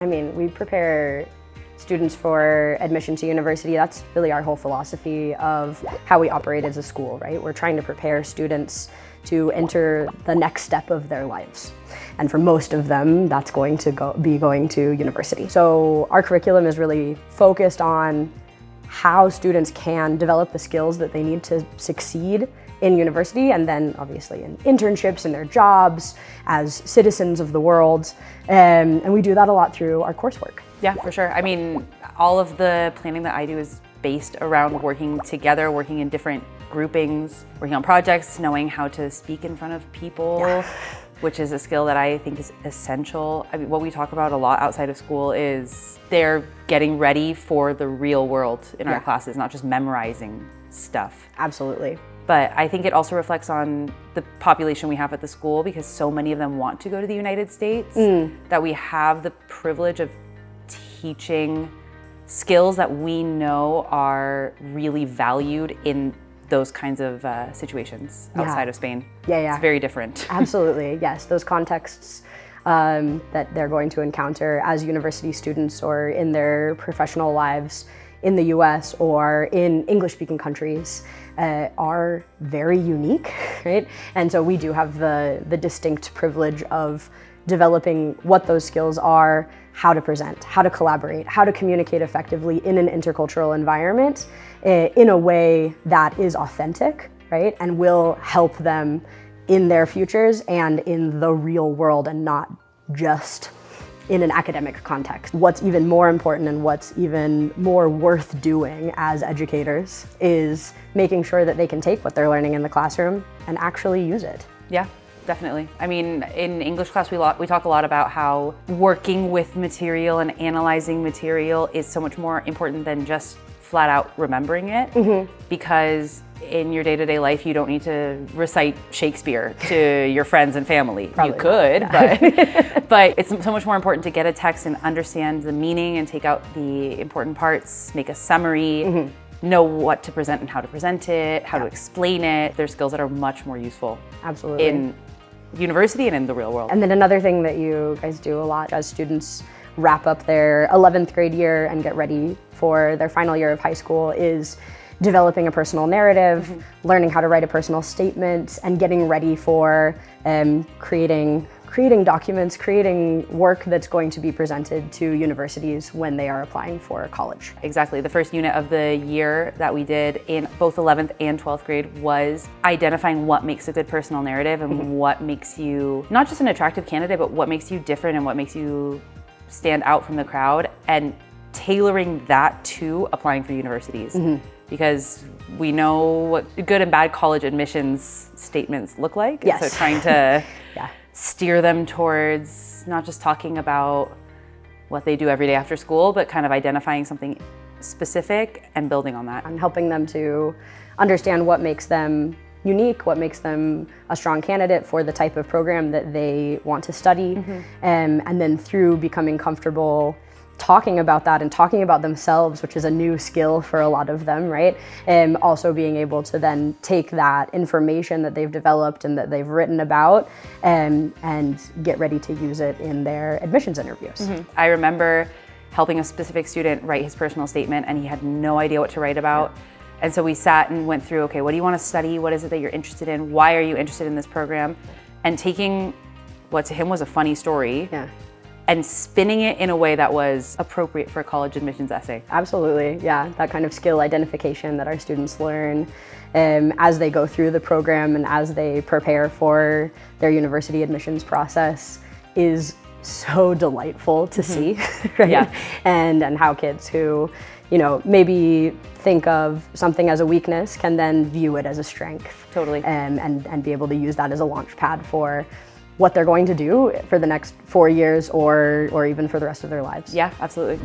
I mean, we prepare students for admission to university. That's really our whole philosophy of how we operate as a school, right? We're trying to prepare students to enter the next step of their lives. And for most of them, that's going to be going to university. So our curriculum is really focused on how students can develop the skills that they need to succeed in university, and then obviously in internships and their jobs as citizens of the world. And we do that a lot through our coursework. Yeah, for sure. I mean, all of the planning that I do is based around working together, working in different groupings, working on projects, knowing how to speak in front of people, which is a skill that I think is essential. I mean, what we talk about a lot outside of school is they're getting ready for the real world in our classes, not just memorizing stuff. Absolutely. But I think it also reflects on the population we have at the school, because so many of them want to go to the United States, that we have the privilege of teaching skills that we know are really valued in those kinds of situations outside of Spain. It's very different. Absolutely, yes. Those contexts that they're going to encounter as university students or in their professional lives in the US or in English-speaking countries are very unique, right? And so we do have the distinct privilege of developing what those skills are, how to present, how to collaborate, how to communicate effectively in an intercultural environment in a way that is authentic, right? And will help them in their futures and in the real world, and not just in an academic context. What's even more important and what's even more worth doing as educators is making sure that they can take what they're learning in the classroom and actually use it. Yeah, definitely. I mean, in English class, we talk a lot about how working with material and analyzing material is so much more important than just flat out remembering it, because in your day-to-day life, you don't need to recite Shakespeare to your friends and family. Probably you could, but it's so much more important to get a text and understand the meaning and take out the important parts, make a summary, know what to present and how to present it, how to explain it. They're skills that are much more useful in university and in the real world. And then another thing that you guys do a lot as students wrap up their 11th grade year and get ready for their final year of high school is developing a personal narrative, learning how to write a personal statement, and getting ready for creating documents, creating work that's going to be presented to universities when they are applying for college. Exactly. The first unit of the year that we did in both 11th and 12th grade was identifying what makes a good personal narrative and what makes you not just an attractive candidate, but what makes you different and what makes you stand out from the crowd, and tailoring that to applying for universities. Because we know what good and bad college admissions statements look like. Yes. So trying to steer them towards not just talking about what they do every day after school, but kind of identifying something specific and building on that. And helping them to understand what makes them unique, what makes them a strong candidate for the type of program that they want to study. And then through becoming comfortable talking about that and talking about themselves, which is a new skill for a lot of them, right? And also being able to then take that information that they've developed and that they've written about and get ready to use it in their admissions interviews. I remember helping a specific student write his personal statement, and he had no idea what to write about. And so we sat and went through, okay, what do you want to study? What is it that you're interested in? Why are you interested in this program? And taking what to him was a funny story and spinning it in a way that was appropriate for a college admissions essay. Absolutely, yeah. That kind of skill identification that our students learn as they go through the program and as they prepare for their university admissions process is so delightful to see, right? And how kids who, you know, maybe think of something as a weakness can then view it as a strength. Totally. And be able to use that as a launch pad for what they're going to do for the next 4 years or even for the rest of their lives. Yeah, absolutely.